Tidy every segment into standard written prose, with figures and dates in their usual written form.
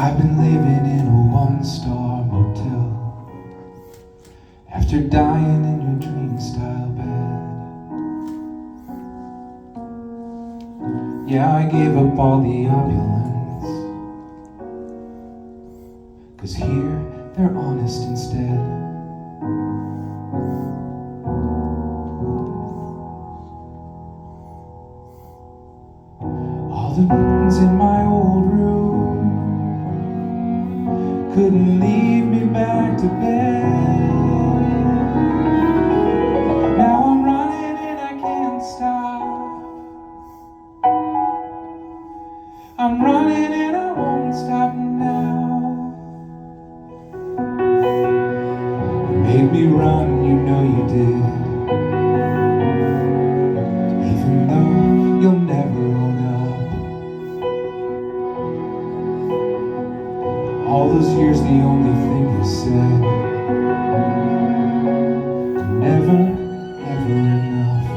I've been living in a one-star motel after dying in your dream-style bed. Yeah, I gave up all the opulence, 'cause here they're honest instead. All the buttons in my old room couldn't lead me back to bed. Now I'm running and I can't stop. I'm running and I won't stop now. You made me run, you know you did, even though you'll never own up. All those years, the only thing you said, never, ever enough.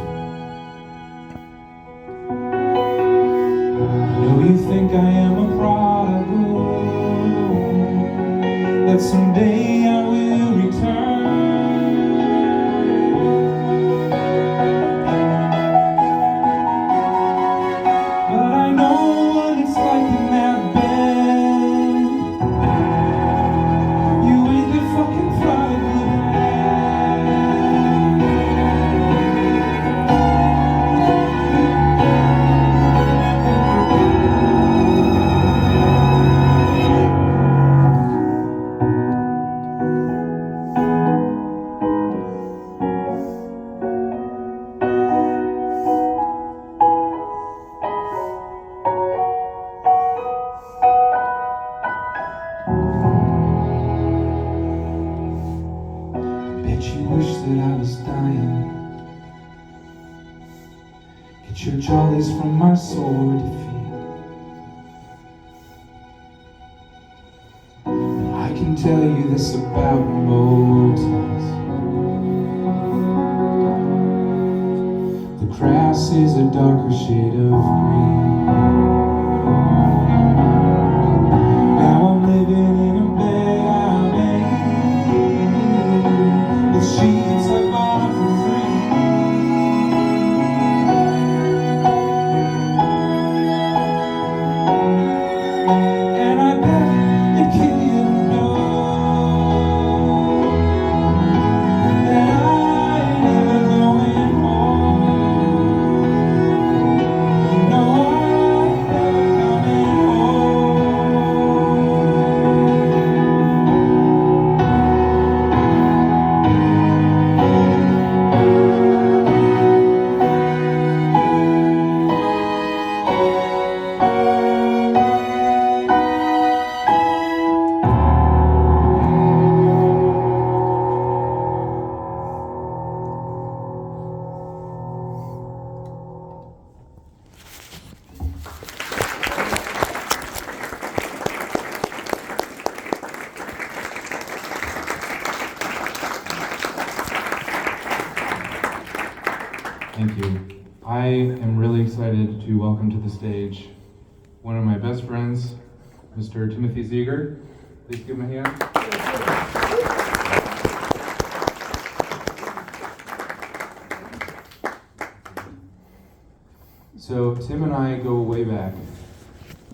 I know you think I am a prodigal, that someday I will return. But I know what it's like in that bed. You ain't the fucking prodigal you wish that I was dying. Get your jollies from my sore defeat. I can tell you this about motels: the grass is a darker shade of green. Now I'm living in a bed I made, with sheets I bought for free. And I bet it'd kill you to know that I ain't never going home. No, I ain't never coming Thank you. I am really excited to welcome to the stage one of my best friends, Mr. Timothy Ziegler. Please give him a hand. So Tim and I go way back.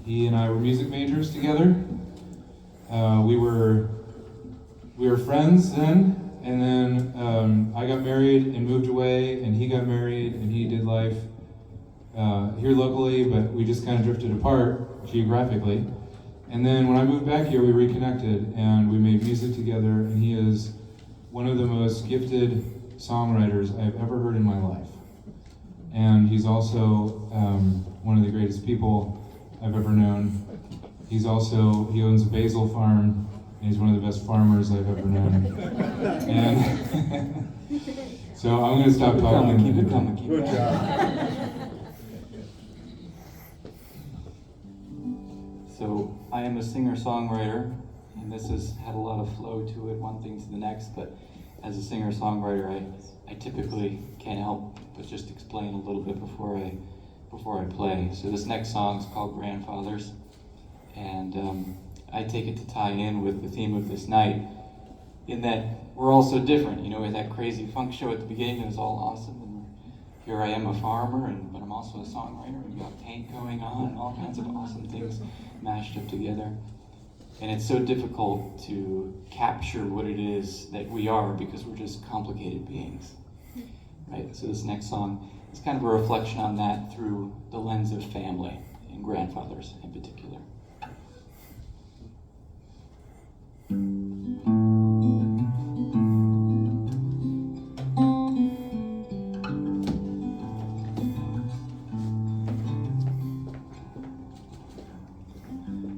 He and I were music majors together. We were friends then. And then I got married and moved away, and he got married and he did life here locally, but we just kind of drifted apart geographically. And then when I moved back here, we reconnected and we made music together, and he is one of the most gifted songwriters I've ever heard in my life. And he's also one of the greatest people I've ever known. He owns a basil farm, and he's one of the best farmers I've ever known. And so I'm going to stop talking. Keep it coming. Good job. So I am a singer-songwriter, and this has had a lot of flow to it, one thing to the next, but as a singer-songwriter, I typically can't help but just explain a little bit before I play. So this next song is called Grandfathers, and I take it to tie in with the theme of this night, in that we're all so different. You know, with that crazy funk show at the beginning, it was all awesome, and here I am, a farmer, but I'm also a songwriter. We've got paint going on, and all kinds of awesome things mashed up together. And it's so difficult to capture what it is that we are because we're just complicated beings, right? So this next song is kind of a reflection on that through the lens of family and grandfathers in particular.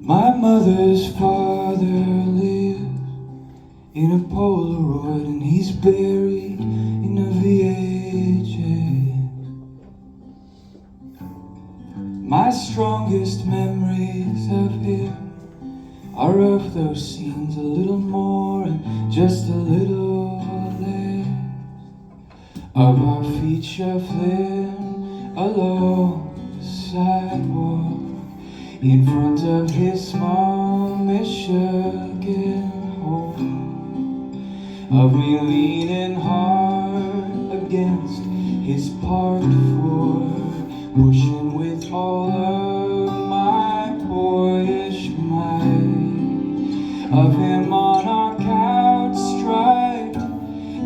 My mother's father lives in a Polaroid, and he's buried in a VHS. My strongest memories of him are of those scenes, a little more and just a little less, of our feet shuffling along the sidewalk in front of his small Michigan home, of me leaning hard against his parked Ford, pushing with all of my boyish might, of him on our couch striped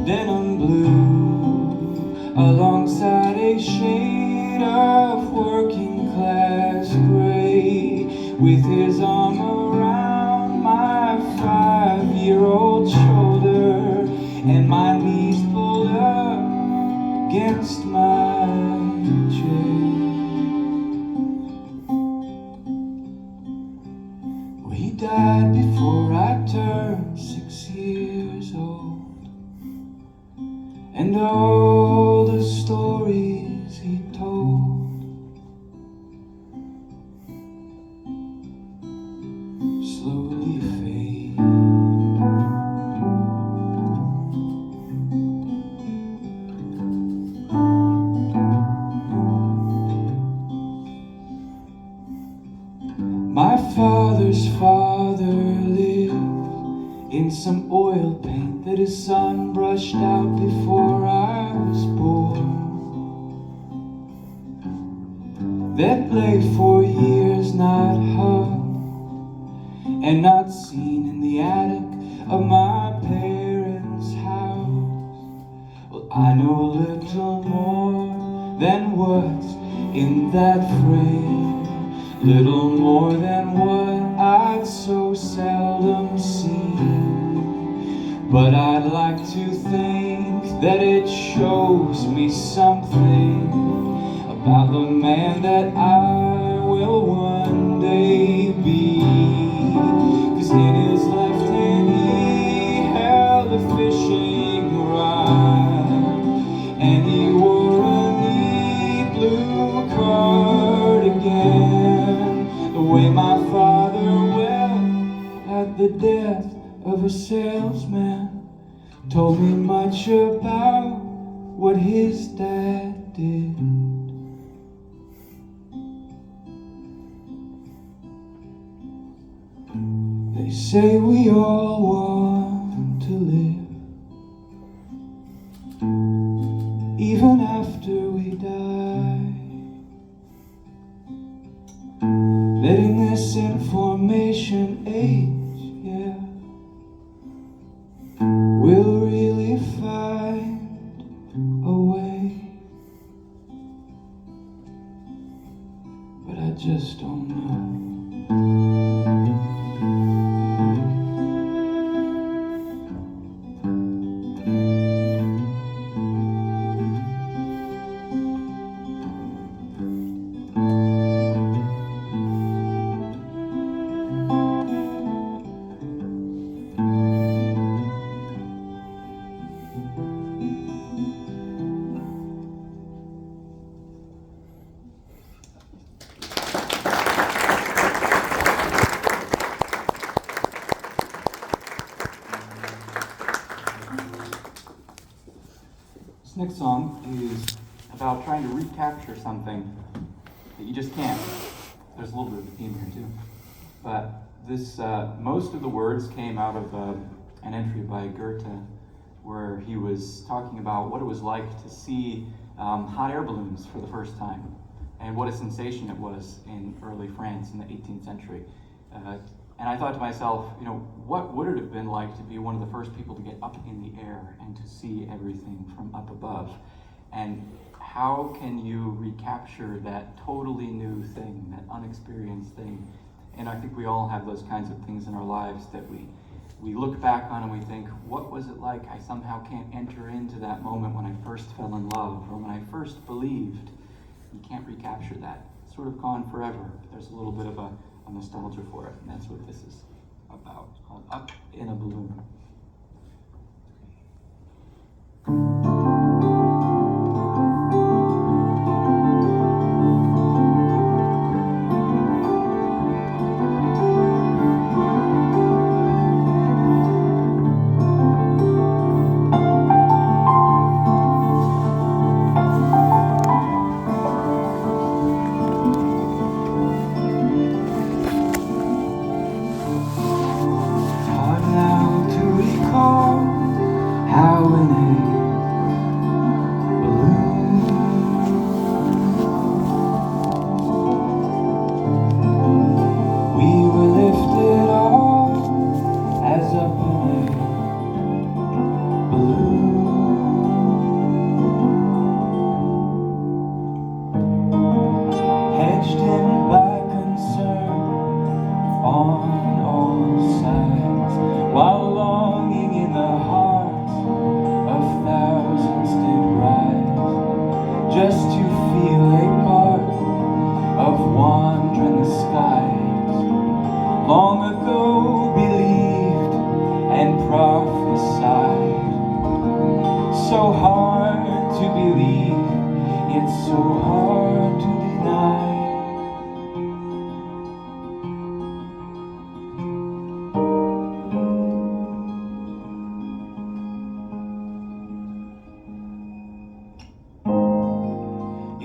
denim blue, alongside a shade of working class gray, with his arm around my 5-year-old shoulder and my knees pulled up against my chest. Well, he died before I turned 6 years old, and all the stories he told slowly fade. My father's father lived in some oil paint that his son brushed out before I was born, that lay for years not hung and not seen in the attic of my parents' house. Well, I know little more than what's in that frame, little more than what I've so seldom seen, but I'd like to think that it shows me something about the man that I will one day be. 'Cause in his left hand he held a fishing rod, and he wore a neat blue cardigan, the way my father wept at the death of a salesman told me much about what his dad did. They say we all want to live, even after we die, that in this information age, yeah, we'll really find a way, but I just don't know. This next song is about trying to recapture something that you just can't. There's a little bit of a theme here too. But This most of the words came out of an entry by Goethe, where he was talking about what it was like to see hot air balloons for the first time, and what a sensation it was in early France in the 18th century. And I thought to myself, you know, what would it have been like to be one of the first people to get up in the air and to see everything from up above? And how can you recapture that totally new thing, that unexperienced thing? And I think we all have those kinds of things in our lives that we look back on and we think, what was it like? I somehow can't enter into that moment when I first fell in love or when I first believed. You can't recapture that. It's sort of gone forever. There's a little bit of a nostalgia for it, and that's what this is about. It's called Up in a Balloon.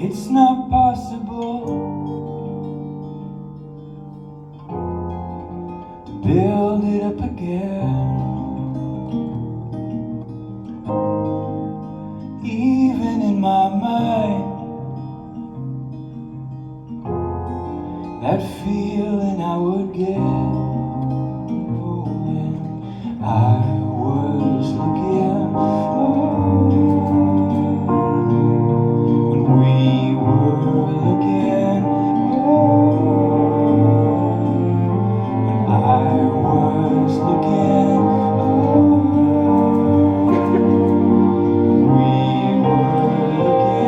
It's not possible to build it up again, even in my mind. That feeling I would get when I was looking, when we were looking, when I was looking, when we were looking.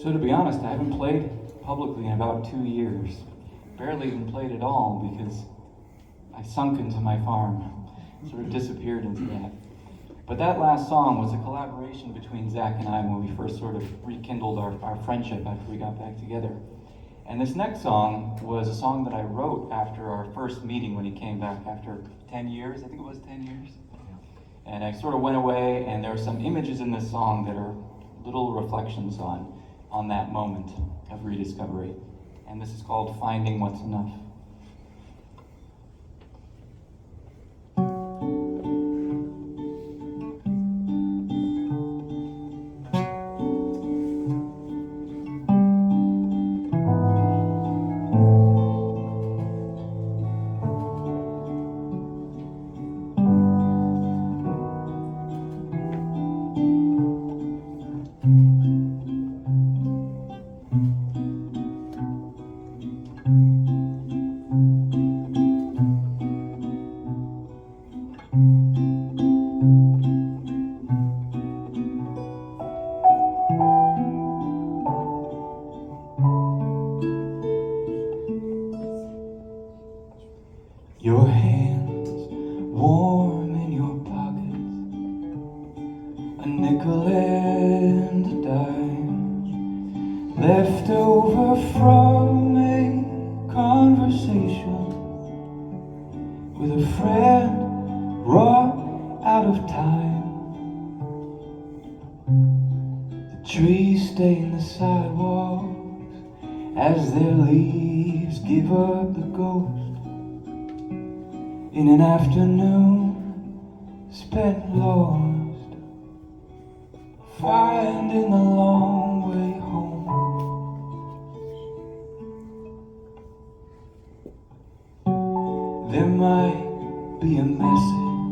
So to be honest, I haven't played publicly in about 2 years. Barely even played at all because I sunk into my farm, sort of disappeared into that. But that last song was a collaboration between Zach and I when we first sort of rekindled our friendship after we got back together. And this next song was a song that I wrote after our first meeting when he came back after 10 years, I think it was 10 years. And I sort of went away, and there are some images in this song that are little reflections on that moment of rediscovery. And this is called Finding What's Enough. Your hands warm in your pockets, a nickel and a dime, left over from a conversation with a friend wrought out of time. The trees stain the sidewalks as their leaves give up the ghost. In an afternoon spent lost, finding the long way home. There might be a message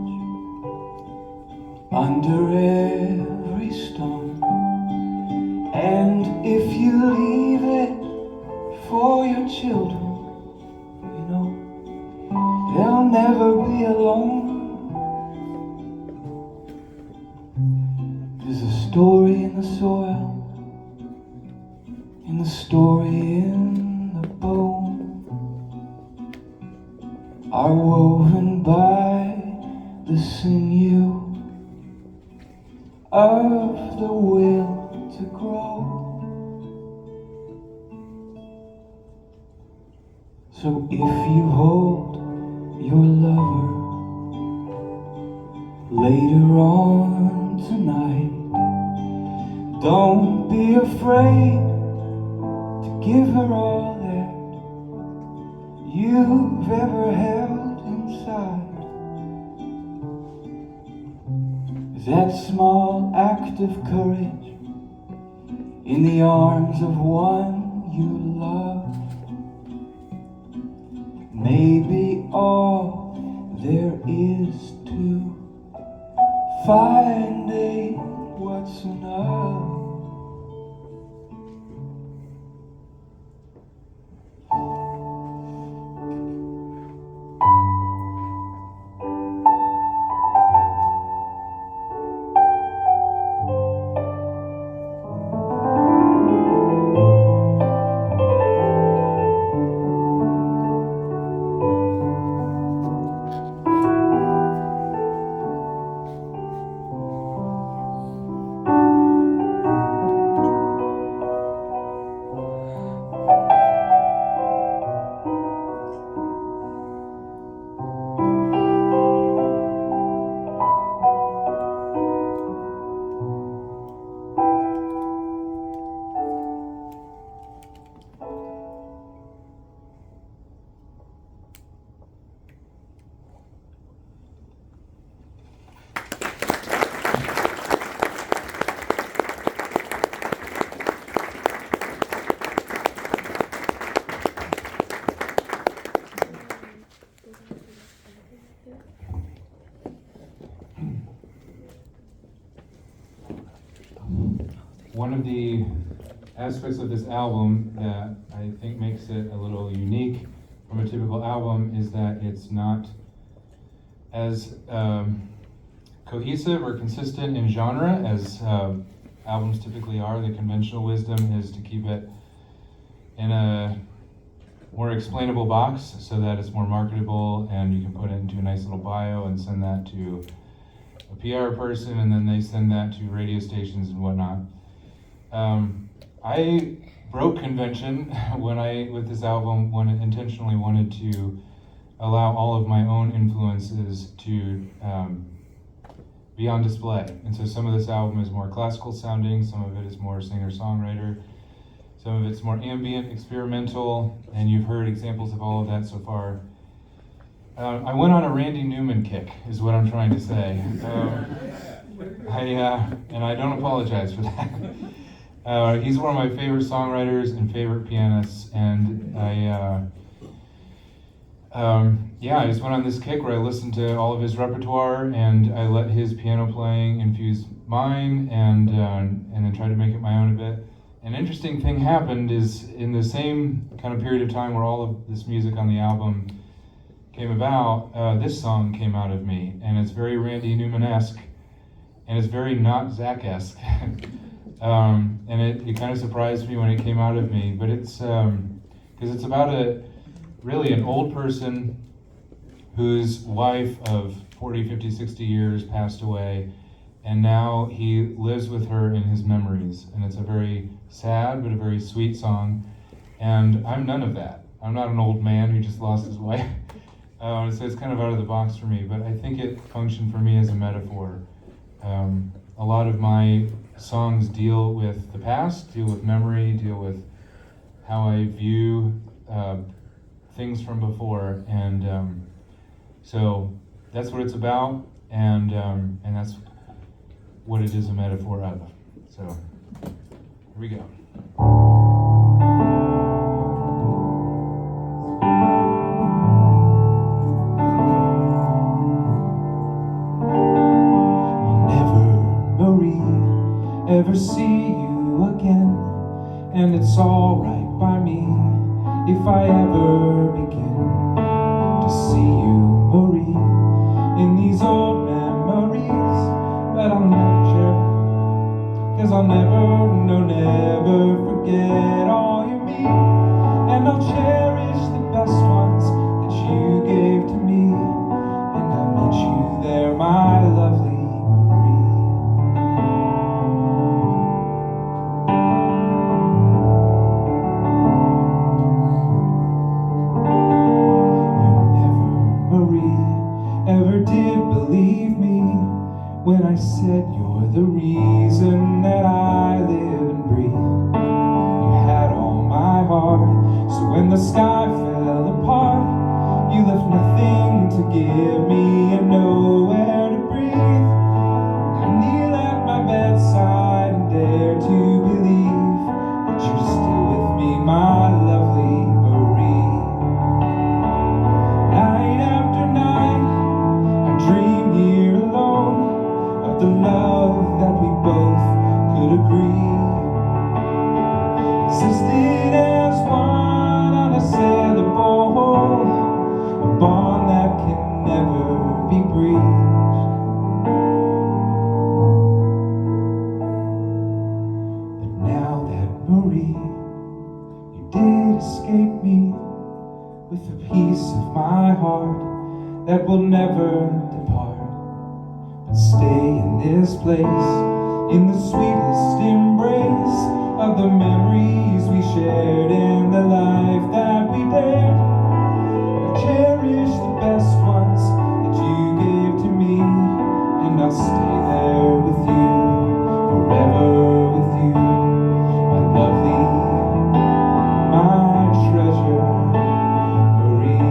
under every stone, and if you leave it for your children, they'll never be alone. There's a story in the soil, and the story in the bone are woven by the sinew of the will to grow. So if you hold your lover later on tonight, don't be afraid to give her all that you've ever held inside. 'Cause that small act of courage in the arms of one you love may be all there is to finding what's enough. One of the aspects of this album that I think makes it a little unique from a typical album is that it's not as cohesive or consistent in genre as albums typically are. The conventional wisdom is to keep it in a more explainable box so that it's more marketable and you can put it into a nice little bio and send that to a PR person, and then they send that to radio stations and whatnot. I broke convention with this album, intentionally wanted to allow all of my own influences to be on display. And so some of this album is more classical sounding, some of it is more singer-songwriter, some of it's more ambient, experimental, and you've heard examples of all of that so far. I went on a Randy Newman kick, is what I'm trying to say. And I don't apologize for that. He's one of my favorite songwriters and favorite pianists, and I just went on this kick where I listened to all of his repertoire and I let his piano playing infuse mine, and then tried to make it my own a bit. An interesting thing happened is in the same kind of period of time where all of this music on the album came about, this song came out of me, and it's very Randy Newman-esque, and it's very not Zach-esque. And it kind of surprised me when it came out of me, but it's because it's about really an old person whose wife of 40, 50, 60 years passed away, and now he lives with her in his memories. And it's a very sad but a very sweet song, and I'm none of that. I'm not an old man who just lost his wife. So it's kind of out of the box for me, but I think it functioned for me as a metaphor. A lot of my songs deal with the past, deal with memory, deal with how I view things from before, and so that's what it's about, and that's what it is a metaphor of. So here we go. Ever see you again, and it's alright by me if I ever begin to see you, Marie, in these old memories. But I'll never share, 'cause I'll never, no, never forget all you mean, and I'll cherish the best ones that you gave to me, and I'll meet you there, my lovely when I said you're the reason that I live and breathe. You had all my heart, so when the sky fell apart, you left nothing to give me and nowhere to breathe. I kneel at my bedside and dare to believe that you're still with me, my lovely Marie. Night after night, I dream here alone of the love that we both could agree existed as one unassailable, a bond that can never be breached. But now that Marie, you did escape me with a piece of my heart that will never depart, but stay in this place, in the sweetest embrace of the memories we shared in the life that we dared. I cherish the best ones that you gave to me, and I'll stay there with you, forever with you, my lovely, my treasure, Marie.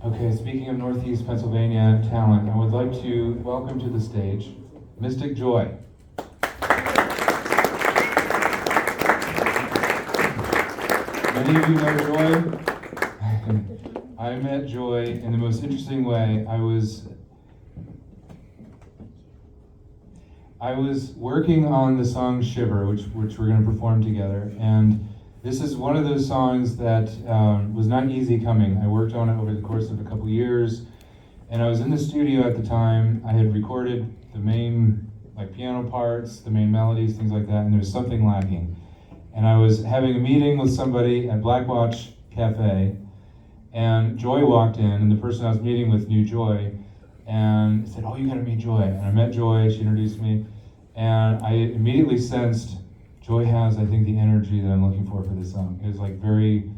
Okay, speaking of Northeast Pennsylvania talent, I would like to welcome to the stage Mystic Joy. Many of you know Joy. I met Joy in the most interesting way. I was working on the song Shiver, which we're going to perform together, and this is one of those songs that was not easy coming. I worked on it over the course of a couple years, and I was in the studio at the time. I had recorded the main piano parts, the main melodies, things like that, and there was something lacking. And I was having a meeting with somebody at Black Watch Cafe, and Joy walked in, and the person I was meeting with knew Joy, and said, "Oh, you gotta meet Joy." And I met Joy, she introduced me, and I immediately sensed Joy has, I think, the energy that I'm looking for this song. It was very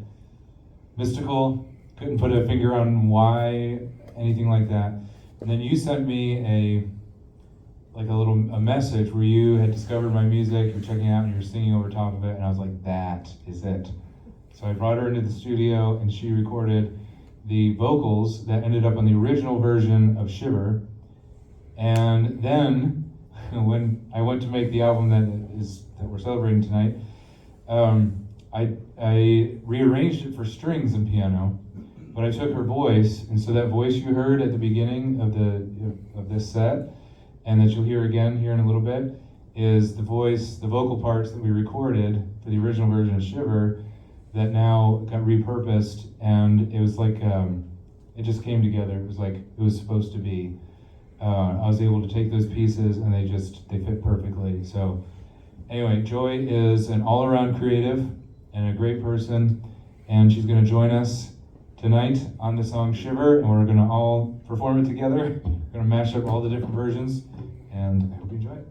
mystical, couldn't put a finger on why, anything like that. And then you sent me a message where you had discovered my music, you were checking it out, and you were singing over top of it, and I was like, that is it. So I brought her into the studio, and she recorded the vocals that ended up on the original version of Shiver. And then, when I went to make the album that we're celebrating tonight, I rearranged it for strings and piano, but I took her voice, and so that voice you heard at the beginning of this set, and that you'll hear again here in a little bit, is the vocal parts that we recorded for the original version of Shiver that now got repurposed, and it was it just came together. It was like it was supposed to be. I was able to take those pieces and they fit perfectly. So anyway, Joy is an all-around creative and a great person, and she's going to join us tonight on the song Shiver, and we're going to all perform it together. We're going to mash up all the different versions, and I hope you enjoy it.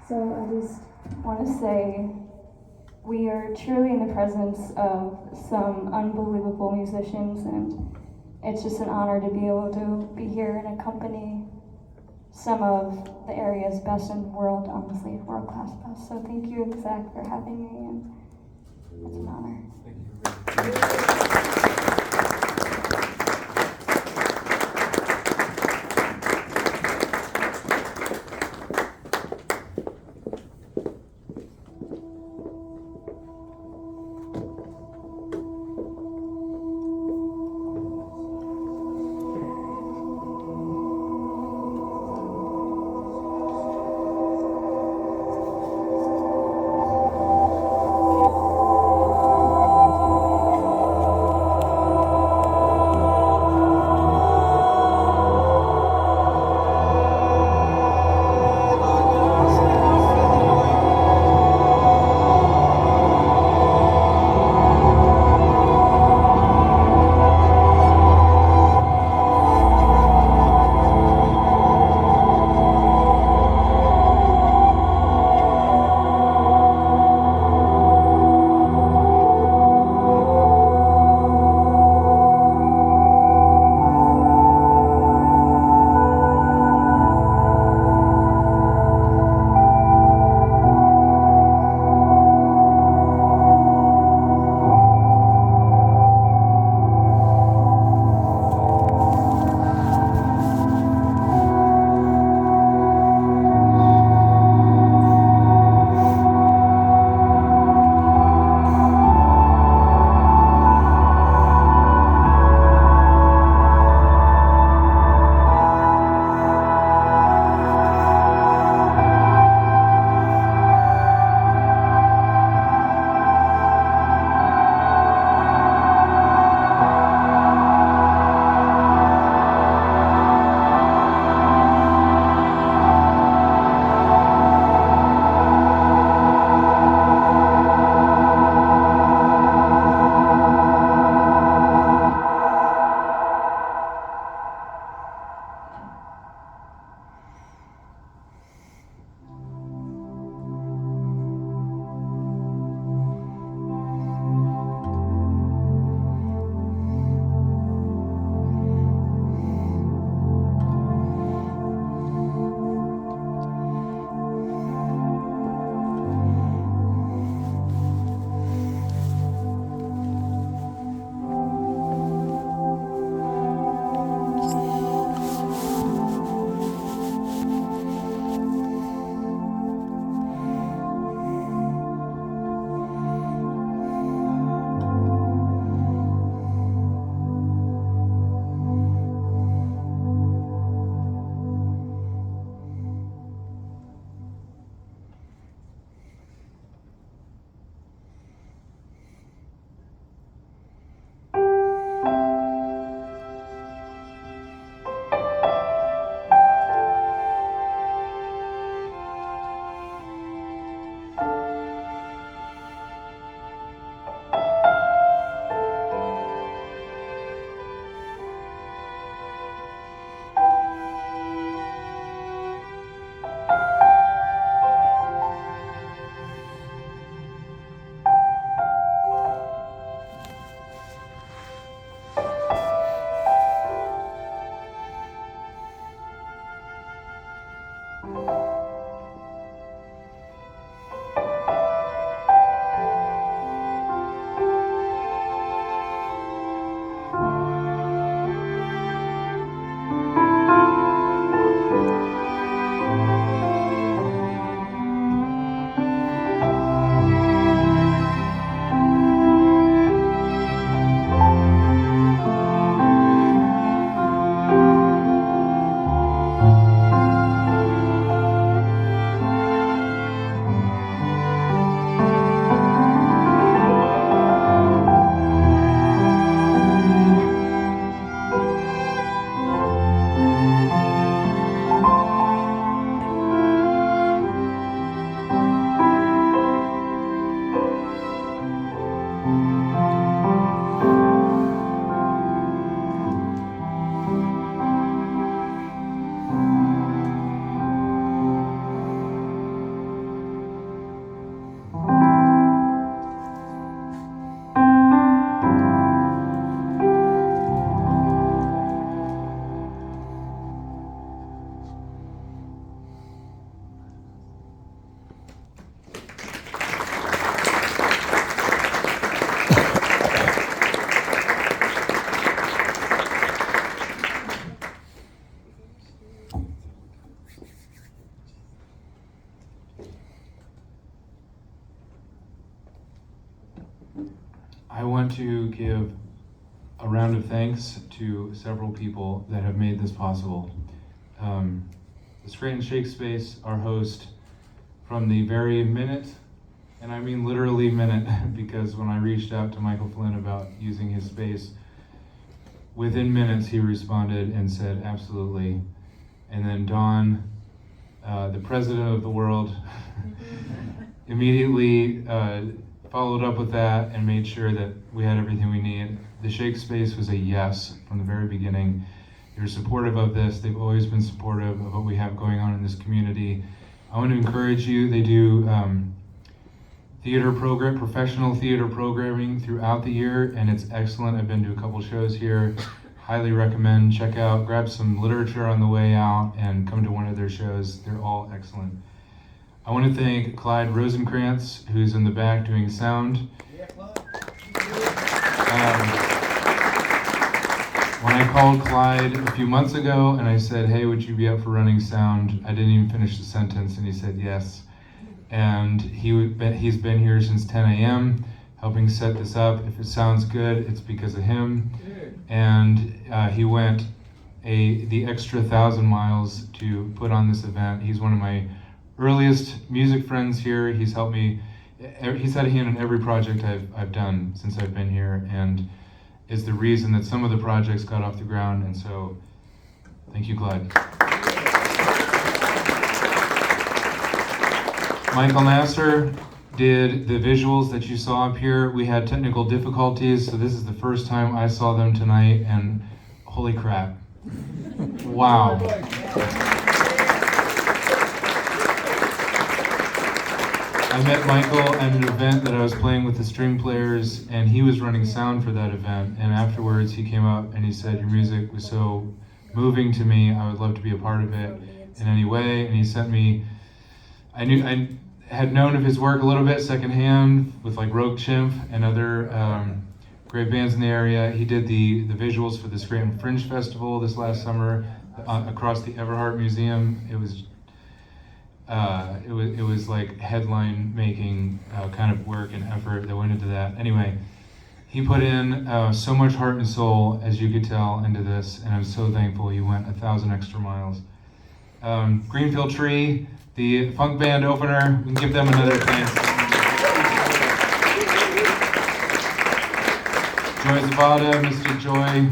So I just want to say we are truly in the presence of some unbelievable musicians, and it's just an honor to be able to be here and accompany some of the area's best in the world, honestly, world-class best. So thank you, Zach, for having me, and it's an honor. Thank you. I want to give a round of thanks to several people that have made this possible. The Scranton Shake Space, our host, from the very minute, and I mean literally minute, because when I reached out to Michael Flynn about using his space, within minutes he responded and said absolutely. And then Dawn, the president of the world, immediately followed up with that and made sure that we had everything we need. The Shake Space was a yes from the very beginning. They're supportive of this. They've always been supportive of what we have going on in this community. I want to encourage you. They do theater program, professional theater programming throughout the year, and it's excellent. I've been to a couple shows here. Highly recommend. Check out, grab some literature on the way out, and come to one of their shows. They're all excellent. I want to thank Clyde Rosenkrantz, who's in the back doing sound. When I called Clyde a few months ago and I said, hey, would you be up for running sound? I didn't even finish the sentence and he said yes. And he's been here since 10 a.m. helping set this up. If it sounds good, it's because of him. And he went the extra 1,000 miles to put on this event. He's one of my earliest music friends here. He's helped me. He's had a hand in every project I've done since I've been here, and is the reason that some of the projects got off the ground. And so, thank you, Clyde. Michael Nasser did the visuals that you saw up here. We had technical difficulties, so this is the first time I saw them tonight, and holy crap. Wow. I met Michael at an event that I was playing with the string players, and he was running sound for that event. And afterwards, he came up and he said, your music was so moving to me. I would love to be a part of it in any way. And he sent me, I had known of his work a little bit secondhand with like Rogue Chimp and other great bands in the area. He did the visuals for the Scranton Fringe Festival this last summer across the Everhart Museum. It was like headline making kind of work and effort that went into that. Anyway, he put in so much heart and soul, as you could tell, into this, and I'm so thankful he went 1,000 extra miles. Greenfield Tree, the funk band opener, we can give them another thanks. Joy Zavada, Mystic Joy.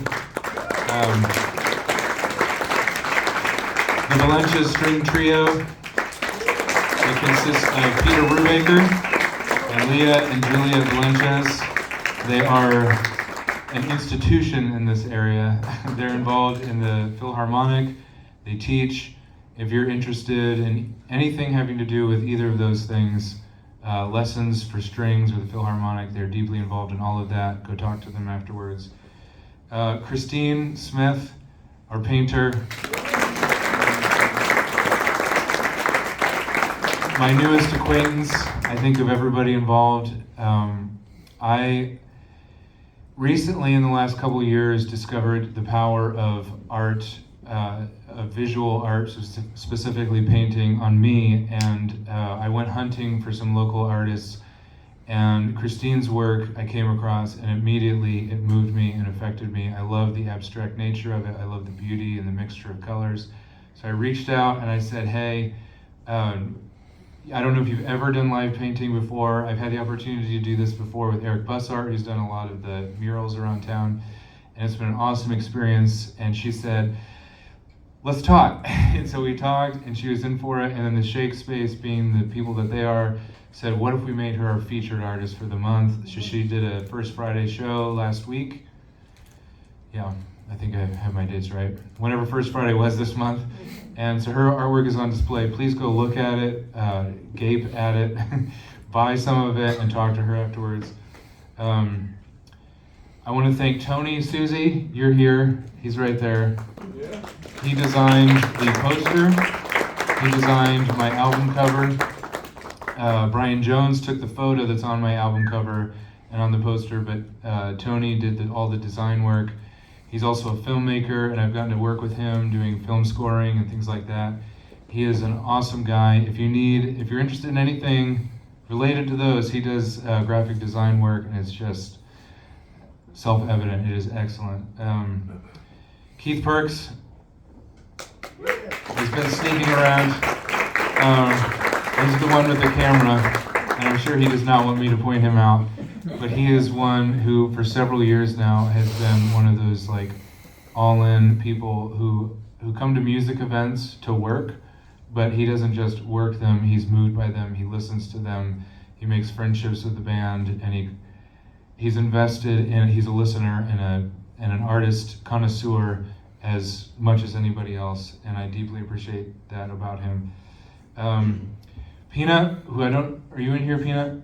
The Valencia String Trio. It consists of Peter Brubaker and Leah and Julia Valencias. They are an institution in this area. They're involved in the Philharmonic. They teach. If you're interested in anything having to do with either of those things, lessons for strings or the Philharmonic, they're deeply involved in all of that. Go talk to them afterwards. Christine Smith, our painter. My newest acquaintance, I think of everybody involved. I recently, in the last couple of years, discovered the power of art, of visual art, specifically painting, on me, and I went hunting for some local artists, and Christine's work I came across, and immediately it moved me and affected me. I love the abstract nature of it. I love the beauty and the mixture of colors. So I reached out and I said, hey, I don't know if you've ever done live painting before. I've had the opportunity to do this before with Eric Bussart, who's done a lot of the murals around town, and it's been an awesome experience. And she said, let's talk. And so we talked, and she was in for it. And then the Shake Space, being the people that they are, said, what if we made her our featured artist for the month? She did a First Friday show last week. Yeah, I think I have my dates right. Whenever First Friday was this month. And so her artwork is on display. Please go look at it, gape at it, buy some of it, and talk to her afterwards. I want to thank Tony Susie. You're here. He's right there. Yeah. He designed the poster. He designed my album cover. Brian Jones took the photo that's on my album cover and on the poster, but Tony did all the design work. He's also a filmmaker, and I've gotten to work with him doing film scoring and things like that. He is an awesome guy. If you're interested in anything related to those, he does graphic design work, and it's just self-evident. It is excellent. Keith Perks, he's been sneaking around. He's the one with the camera, and I'm sure he does not want me to point him out. But he is one who, for several years now, has been one of those like all-in people who come to music events to work, but he doesn't just work them. He's moved by them. He listens to them. He makes friendships with the band, and he's invested in. He's a listener and an artist connoisseur as much as anybody else, and I deeply appreciate that about him. Peanut, are you in here, Peanut?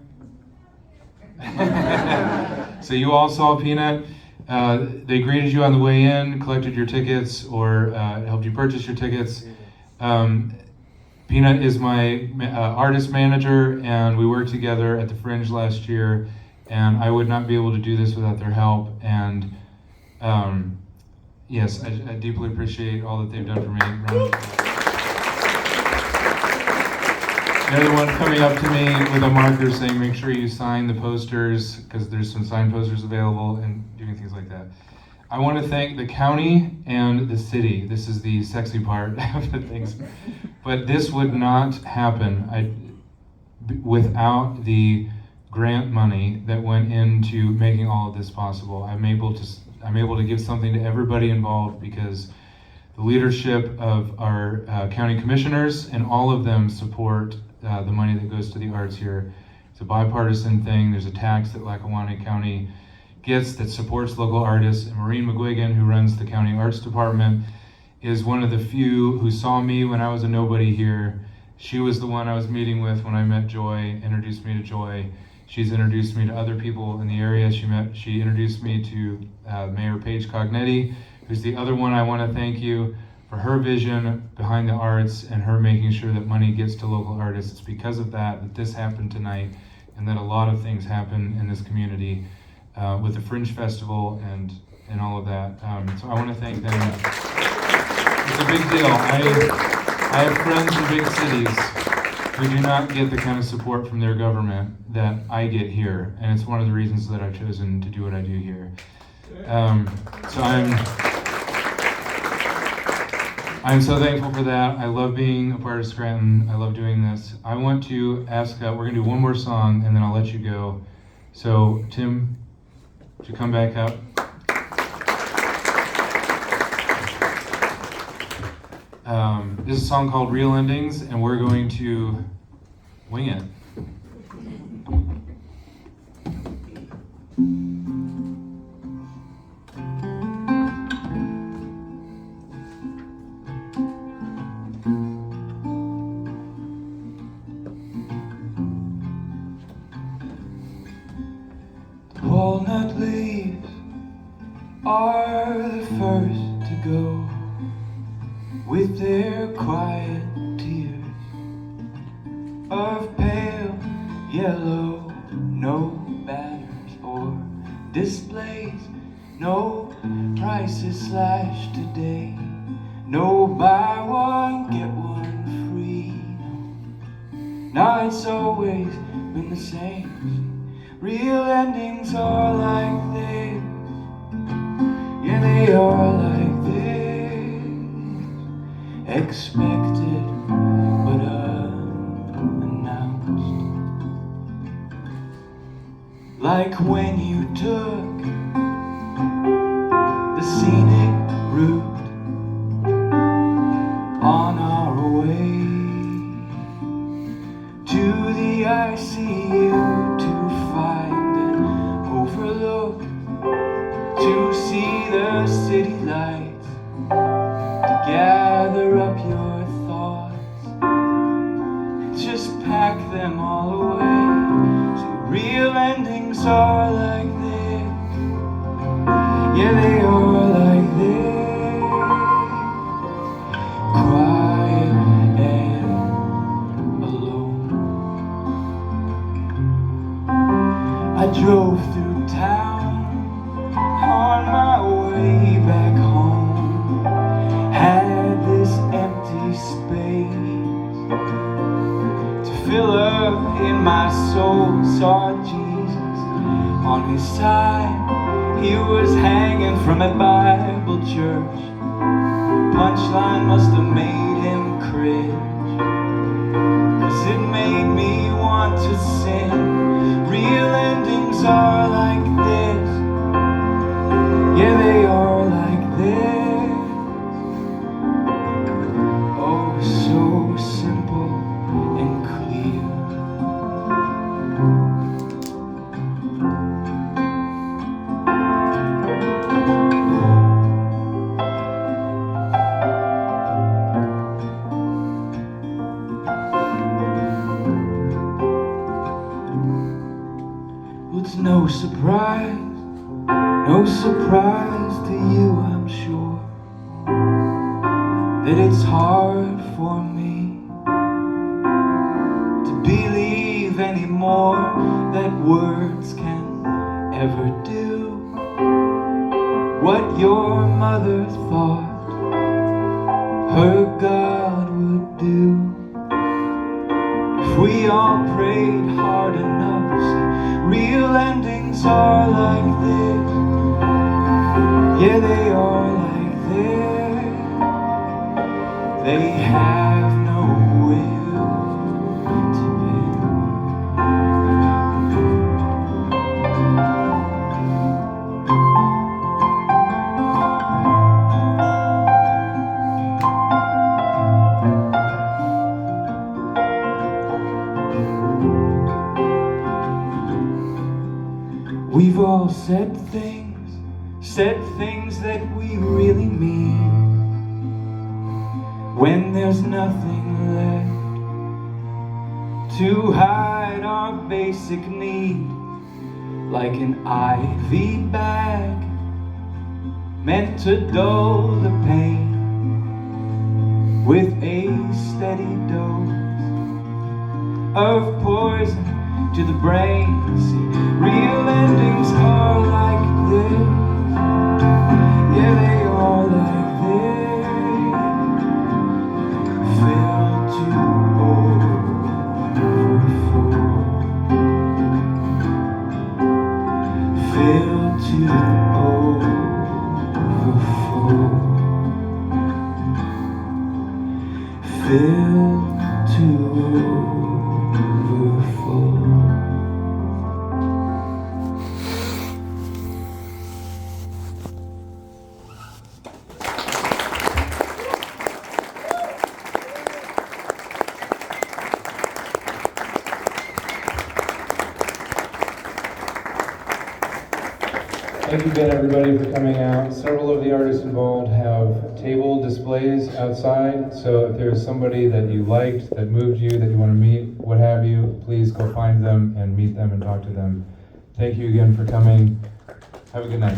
So you all saw Peanut. They greeted you on the way in, collected your tickets, or helped you purchase your tickets. Peanut is my artist manager, and we worked together at the Fringe last year, and I would not be able to do this without their help. And yes, I deeply appreciate all that they've done for me. They're the one coming up to me with a marker saying, make sure you sign the posters, because there's some signed posters available, and doing things like that. I want to thank the county and the city. This is the sexy part of the things. But this would not happen without the grant money that went into making all of this possible. I'm able to give something to everybody involved, because the leadership of our county commissioners and all of them support the money that goes to the arts here. It's a bipartisan thing. There's a tax that Lackawanna County gets that supports local artists. And Maureen McGuigan, who runs the county arts department, is one of the few who saw me when I was a nobody here. She was the one I was meeting with when I met Joy, introduced me to Joy. She's introduced me to other people in the area. She introduced me to Mayor Paige Cognetti, who's the other one I want to thank you for her vision behind the arts and her making sure that money gets to local artists. It's because of that this happened tonight, and that a lot of things happen in this community with the Fringe Festival and all of that. So I want to thank them. It's a big deal. I have friends in big cities who do not get the kind of support from their government that I get here, and it's one of the reasons that I've chosen to do what I do here. So I'm so thankful for that. I love being a part of Scranton. I love doing this. I want to ask, we're gonna do one more song and then I'll let you go. So Tim, would you come back up? This is a song called Real Endings, and we're going to wing it. Walnut leaves are the first to go, with their quiet tears of pale yellow. No banners or displays, no prices slashed today, no buy one get one free. No, it's always been the same. Real endings are like this, yeah, they are like this. Expected but unannounced. Like when you took the scenic route on our way to the ICU to find an overlook, to see the city lights, to gather up your thoughts, just pack them all away. So real endings are like this, yeah, they are like this, quiet and alone. I drove through town on my way back home, had this empty space to fill up in my soul. Saw Jesus on his side he was hanging from a Bible church. Punchline must have made him cringe, 'cause it made me want to sin. Real endings are like this. Yeah, they are like this. Oh, so simple and clear. It's no surprise to you, I'm sure, that it's hard for me to believe anymore that words can ever do what your mother thought her God would do. If we all prayed hard enough, see, real endings are like this. Yeah, they are like this. They have no will to We've all said things that we really mean, when there's nothing left to hide our basic need, like an IV bag meant to dull the pain with a steady dose of poison to the brain. See, real endings are like this. Yeah, they are like this. Filled to overflow. Filled to overflow. Filled to overflow. Thank you again, everybody, for coming out. Several of the artists involved have table displays outside, so if there's somebody that you liked, that moved you, that you want to meet, what have you, please go find them and meet them and talk to them. Thank you again for coming. Have a good night.